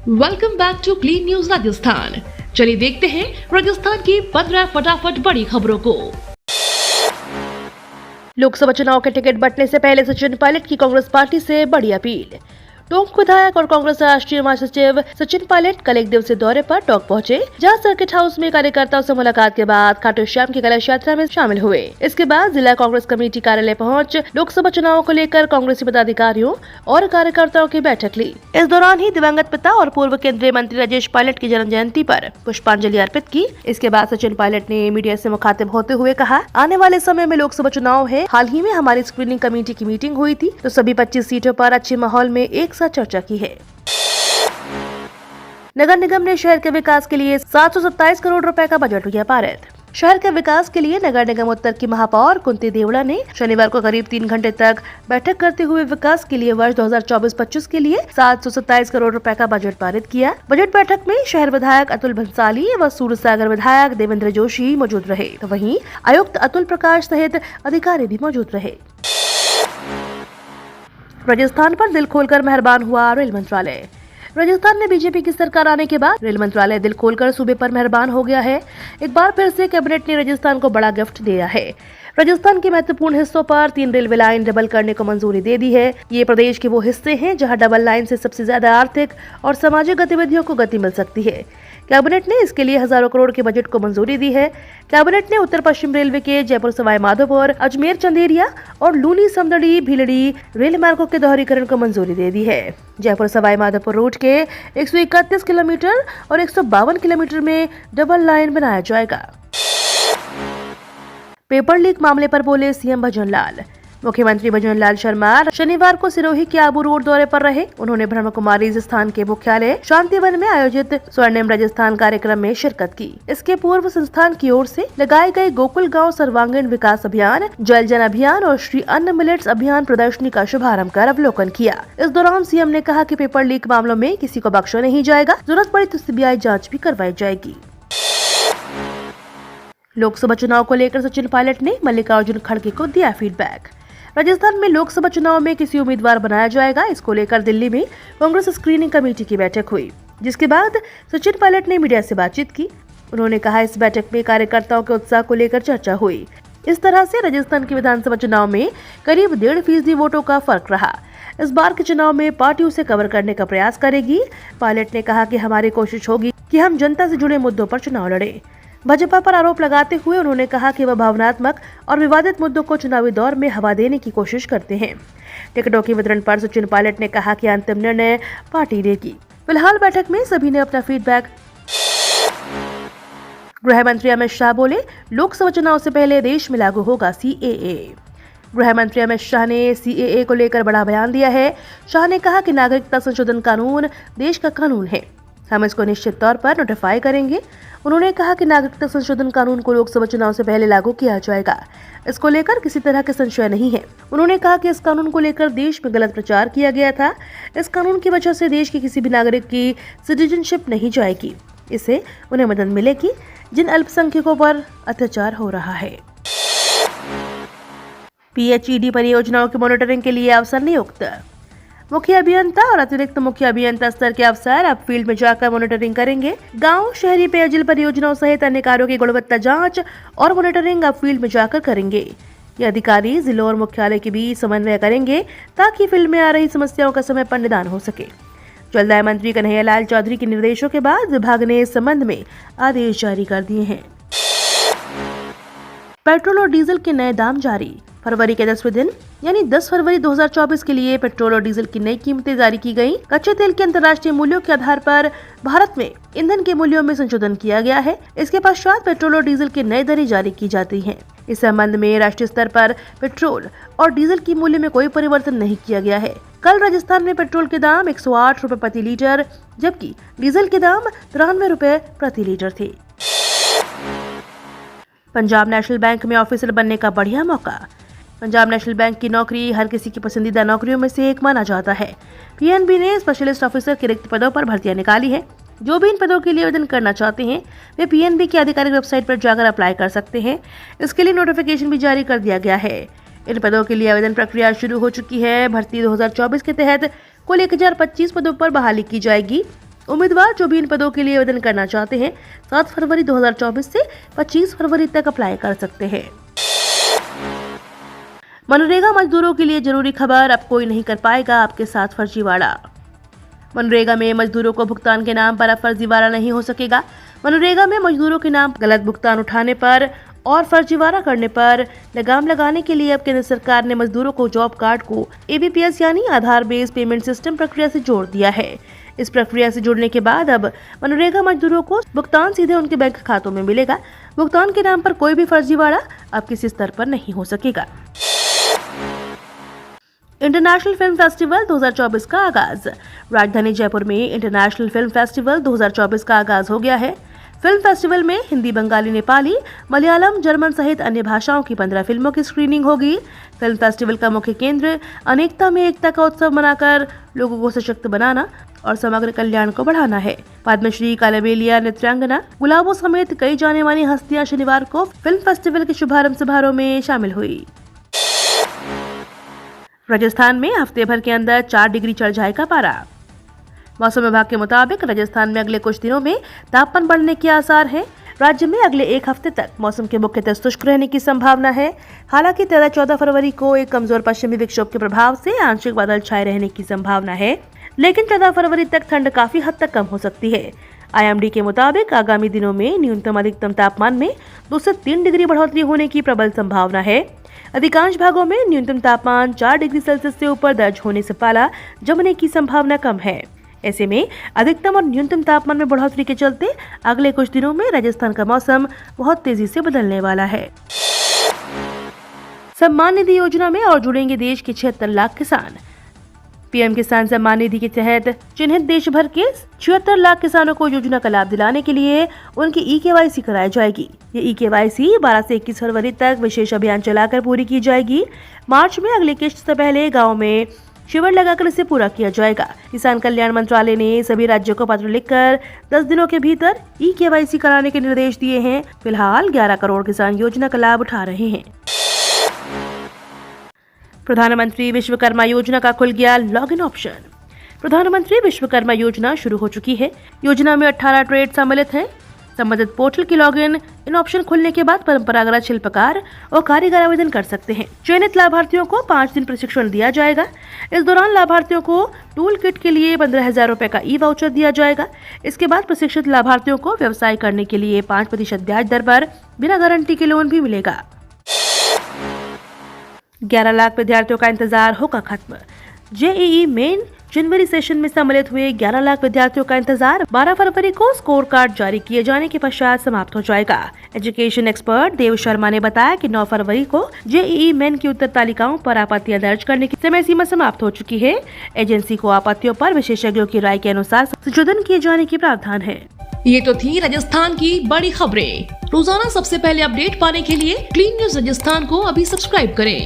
Welcome back to clean news Rajasthan. चलिए देखते हैं राजस्थान की 15 फटाफट बड़ी खबरों को। लोकसभा चुनाव के टिकट बंटने से पहले सचिन पायलट की कांग्रेस पार्टी से बड़ी अपील। टोंक विधायक और कांग्रेस राष्ट्रीय महासचिव सचिन पायलट कल एक दिवसीय दौरे पर टोंक पहुंचे, जहां सर्किट हाउस में कार्यकर्ताओं से मुलाकात के बाद खाटू श्याम की कलश यात्रा में शामिल हुए। इसके बाद जिला कांग्रेस कमेटी कार्यालय पहुंच लोकसभा चुनाव को लेकर कांग्रेसी पदाधिकारियों और कार्यकर्ताओं की बैठक ली। इस दौरान ही दिवंगत पिता और पूर्व केंद्रीय मंत्री राजेश पायलट की जन्म जयंती पर पुष्पांजलि अर्पित की। इसके बाद सचिन पायलट ने मीडिया से मुखातिब होते हुए कहा, आने वाले समय में लोकसभा चुनाव है। हाल ही में हमारी स्क्रीनिंग कमेटी की मीटिंग हुई थी, तो सभी 25 सीटों पर अच्छे माहौल में एक साथ चर्चा की है। नगर निगम ने शहर के विकास के लिए 727 करोड़ रुपए का बजट किया पारित। शहर के विकास के लिए नगर निगम उत्तर की महापौर कुंती देवड़ा ने शनिवार को करीब 3 घंटे तक बैठक करते हुए विकास के लिए वर्ष 2024-25 के लिए 727 करोड़ रुपए का बजट पारित किया। बजट बैठक में शहर विधायक अतुल भंसाली व सूरसागर विधायक देवेंद्र जोशी मौजूद रहे, तो वहीं आयुक्त अतुल प्रकाश सहित अधिकारी भी मौजूद रहे। राजस्थान पर दिल खोलकर मेहरबान हुआ रेल मंत्रालय। राजस्थान में बीजेपी की सरकार आने के बाद रेल मंत्रालय दिल खोलकर सूबे पर मेहरबान हो गया है। एक बार फिर से कैबिनेट ने राजस्थान को बड़ा गिफ्ट दिया है। राजस्थान के महत्वपूर्ण हिस्सों पर 3 रेलवे लाइन डबल करने को मंजूरी दे दी है। ये प्रदेश के वो हिस्से हैं जहां डबल लाइन से सबसे ज्यादा आर्थिक और सामाजिक गतिविधियों को गति मिल सकती है। कैबिनेट ने इसके लिए हजारों करोड़ के बजट को मंजूरी दी है। कैबिनेट ने उत्तर पश्चिम रेलवे के जयपुर सवाई माधोपुर, अजमेर चंदेरिया और लूनी समदड़ी भीलड़ी रेल मार्गों के दोहरीकरण को मंजूरी दे दी है। जयपुर सवाई माधोपुर रूट के 131 किलोमीटर और 152 किलोमीटर में डबल लाइन बनाया जाएगा। पेपर लीक मामले पर बोले सीएम भजनलाल। मुख्यमंत्री भजनलाल शर्मा शनिवार को सिरोही के आबू रोड दौरे पर रहे। उन्होंने ब्रह्म कुमारी संस्थान के मुख्यालय शांतिवन में आयोजित स्वर्णिम राजस्थान कार्यक्रम में शिरकत की। इसके पूर्व संस्थान की ओर से लगाए गए गोकुल गांव सर्वांगीण विकास अभियान, जल जन अभियान और श्री अन्न मिलेट्स अभियान प्रदर्शनी का शुभारंभ कर अवलोकन किया। इस दौरान सीएम ने कहा कि पेपर लीक मामलों में किसी को बख्शा नहीं जाएगा। जरूरत पड़ी तो सीबीआई जाँच भी करवाई जाएगी। लोकसभा चुनाव को लेकर सचिन पायलट ने मल्लिकार्जुन खड़गे को दिया फीडबैक। राजस्थान में लोकसभा चुनाव में किसी उम्मीदवार बनाया जाएगा, इसको लेकर दिल्ली में कांग्रेस स्क्रीनिंग कमेटी की बैठक हुई, जिसके बाद सचिन पायलट ने मीडिया से बातचीत की। उन्होंने कहा, इस बैठक में कार्यकर्ताओं के उत्साह को लेकर चर्चा हुई। इस तरह से राजस्थान के विधानसभा चुनाव में करीब 1.5% वोटों का फर्क रहा। इस बार के चुनाव में पार्टी उसे कवर करने का प्रयास करेगी। पायलट ने कहा कि हमारी कोशिश होगी कि हम जनता से जुड़े मुद्दों पर चुनाव लड़े। भाजपा पर आरोप लगाते हुए उन्होंने कहा कि वह भावनात्मक और विवादित मुद्दों को चुनावी दौर में हवा देने की कोशिश करते हैं। टिकटों के वितरण पर सचिन पायलट ने कहा कि अंतिम निर्णय पार्टी लेगी। फिलहाल बैठक में सभी ने अपना फीडबैक। गृह मंत्री अमित शाह बोले, लोकसभा चुनाव से पहले देश में लागू होगा सीएए। गृह मंत्री अमित शाह ने सीएए को लेकर बड़ा बयान दिया है। शाह ने कहा कि नागरिकता संशोधन कानून देश का कानून है, हम इसको निश्चित तौर पर नोटिफाई करेंगे। उन्होंने कहा कि नागरिकता संशोधन कानून को लोकसभा चुनाव से पहले लागू किया जाएगा, इसको लेकर किसी तरह के संशय नहीं है। उन्होंने कहा कि इस कानून को लेकर देश में गलत प्रचार किया गया था। इस कानून की वजह से देश के किसी भी नागरिक की सिटीजनशिप नहीं जाएगी। इससे उन्हें मदद मिलेगी जिन अल्पसंख्यकों पर अत्याचार हो रहा है। पीएचईडी परियोजनाओं की मॉनिटरिंग के लिए अफसर नियुक्त। मुख्य अभियंता और अतिरिक्त मुख्य अभियंता स्तर के अफसर अब फील्ड में जाकर मॉनिटरिंग करेंगे। गांव, शहरी पेयजल परियोजनाओं सहित अन्य कार्यों की गुणवत्ता जांच और मॉनिटरिंग अब फील्ड में जाकर करेंगे। ये अधिकारी जिलों और मुख्यालय के बीच समन्वय करेंगे ताकि फील्ड में आ रही समस्याओं का समय पर निदान हो सके। जलदाय मंत्री कन्हैयालाल चौधरी के निर्देशों के बाद विभाग ने इस संबंध में आदेश जारी कर दिए हैं। पेट्रोल और डीजल के नए दाम जारी। फरवरी के 10वें दिन यानी 10 फरवरी 2024 के लिए पेट्रोल और डीजल की नई कीमतें जारी की गयी। कच्चे तेल के अंतर्राष्ट्रीय मूल्यों के आधार पर भारत में ईंधन के मूल्यों में संशोधन किया गया है। इसके पश्चात पेट्रोल और डीजल की नई दरें जारी की जाती हैं। इस संबंध में राष्ट्रीय स्तर पर पेट्रोल और डीजल की मूल्य में कोई परिवर्तन नहीं किया गया है। कल राजस्थान में पेट्रोल के दाम 108 रुपए प्रति लीटर, जबकि डीजल के दाम 93 रुपए प्रति लीटर थे। पंजाब नेशनल बैंक में ऑफिसर बनने का बढ़िया मौका। पंजाब नेशनल बैंक की नौकरी हर किसी की पसंदीदा नौकरियों में से एक माना जाता है। पीएनबी ने स्पेशलिस्ट ऑफिसर के रिक्त पदों पर भर्तियां निकाली है। जो भी इन पदों के लिए आवेदन करना चाहते हैं वे पीएनबी की आधिकारिक वेबसाइट पर जाकर अप्लाई कर सकते हैं। इसके लिए नोटिफिकेशन भी जारी कर दिया गया है। इन पदों के लिए आवेदन प्रक्रिया शुरू हो चुकी है। भर्ती 2024 के तहत कुल 1025 पदों पर बहाली की जाएगी। उम्मीदवार जो भी इन पदों के लिए आवेदन करना चाहते हैं 7 फरवरी 2024 से 25 फरवरी तक अप्लाई कर सकते हैं। मनरेगा मजदूरों के लिए जरूरी खबर, अब कोई नहीं कर पाएगा आपके साथ फर्जीवाड़ा। मनरेगा में मजदूरों को भुगतान के नाम पर अब फर्जीवाड़ा नहीं हो सकेगा। मनरेगा में मजदूरों के नाम गलत भुगतान उठाने पर और फर्जीवाड़ा करने पर लगाम लगाने के लिए अब केंद्र सरकार ने मजदूरों को जॉब कार्ड को ABPS यानी आधार बेस्ड पेमेंट सिस्टम प्रक्रिया से जोड़ दिया है। इस प्रक्रिया से जुड़ने के बाद अब मनरेगा मजदूरों को भुगतान सीधे उनके बैंक खातों में मिलेगा। भुगतान के नाम पर कोई भी फर्जीवाड़ा अब किसी स्तर पर नहीं हो सकेगा। इंटरनेशनल फिल्म फेस्टिवल 2024 का आगाज। राजधानी जयपुर में इंटरनेशनल फिल्म फेस्टिवल 2024 का आगाज हो गया है। फिल्म फेस्टिवल में हिंदी, बंगाली, नेपाली, मलयालम, जर्मन सहित अन्य भाषाओं की 15 फिल्मों की स्क्रीनिंग होगी। फिल्म फेस्टिवल का मुख्य केंद्र अनेकता में एकता का उत्सव मनाकर लोगों को सशक्त बनाना और समग्र कल्याण को बढ़ाना है। पद्मश्री, कालबेलिया नृत्यांगना गुलाबों समेत कई जाने मानी हस्तियां शनिवार को फिल्म फेस्टिवल के शुभारंभ समारोह में शामिल हुई। राजस्थान में हफ्ते भर के अंदर 4 डिग्री चढ़ जाएगा पारा। मौसम विभाग के मुताबिक राजस्थान में अगले कुछ दिनों में तापमान बढ़ने के आसार हैं। राज्य में अगले एक हफ्ते तक मौसम के मुख्यतः शुष्क रहने की संभावना है। हालांकि 13-14 फरवरी को एक कमजोर पश्चिमी विक्षोभ के प्रभाव से आंशिक बादल छाए रहने की संभावना है, लेकिन 14 फरवरी तक ठंड काफी हद तक कम हो सकती है। IMD के मुताबिक आगामी दिनों में न्यूनतम अधिकतम तापमान में 2 से 3 डिग्री बढ़ोतरी होने की प्रबल संभावना है। अधिकांश भागों में न्यूनतम तापमान 4 डिग्री सेल्सियस से ऊपर दर्ज होने से पाला जमने की संभावना कम है। ऐसे में अधिकतम और न्यूनतम तापमान में बढ़ोतरी के चलते अगले कुछ दिनों में राजस्थान का मौसम बहुत तेजी से बदलने वाला है। सम्मान निधि योजना में और जुड़ेंगे देश के 76 लाख किसान। PM किसान सम्मान निधि के तहत चिन्हित देश भर के 76 लाख किसानों को योजना का लाभ दिलाने के लिए उनकी EKYC कराई जाएगी। ये EKYC 12 से 21 फरवरी तक विशेष अभियान चलाकर पूरी की जाएगी। मार्च में अगली किश्त से पहले गाँव में शिविर लगाकर इसे पूरा किया जाएगा। किसान कल्याण मंत्रालय ने सभी राज्यों को पत्र लिखकर 10 दिनों के भीतर EKYC कराने के निर्देश दिए हैं। फिलहाल 11 करोड़ किसान योजना का लाभ उठा रहे हैं। प्रधानमंत्री विश्वकर्मा योजना का खुल गया लॉगिन ऑप्शन। प्रधानमंत्री विश्वकर्मा योजना शुरू हो चुकी है। योजना में 18 ट्रेड सम्मिलित हैं। संबंधित पोर्टल की लॉगिन इन ऑप्शन खुलने के बाद परंपरागत शिल्पकार और कारीगर आवेदन कर सकते हैं। चयनित लाभार्थियों को 5 दिन प्रशिक्षण दिया जाएगा। इस दौरान लाभार्थियों को टूल किट के लिए 15,000 रुपए का ई-वाउचर दिया जाएगा। इसके बाद प्रशिक्षित लाभार्थियों को व्यवसाय करने के लिए 5% ब्याज दर पर बिना गारंटी के लोन भी मिलेगा। 11 लाख विद्यार्थियों का इंतजार होगा खत्म। JEE मेन जनवरी सेशन में सम्मिलित हुए 11 लाख विद्यार्थियों का इंतजार 12 फरवरी को स्कोर कार्ड जारी किए जाने के पश्चात समाप्त हो जाएगा। एजुकेशन एक्सपर्ट देव शर्मा ने बताया कि 9 फरवरी को JEE मेन की उत्तर तालिकाओं पर आपत्तियां दर्ज करने की समय सीमा समाप्त हो चुकी है। एजेंसी को आपत्तियों पर विशेषज्ञों की राय के अनुसार संशोधन किए जाने की प्रावधान है। ये तो थी राजस्थान की बड़ी खबरें। रोजाना सबसे पहले अपडेट पाने के लिए क्लीन न्यूज राजस्थान को अभी सब्सक्राइब करें।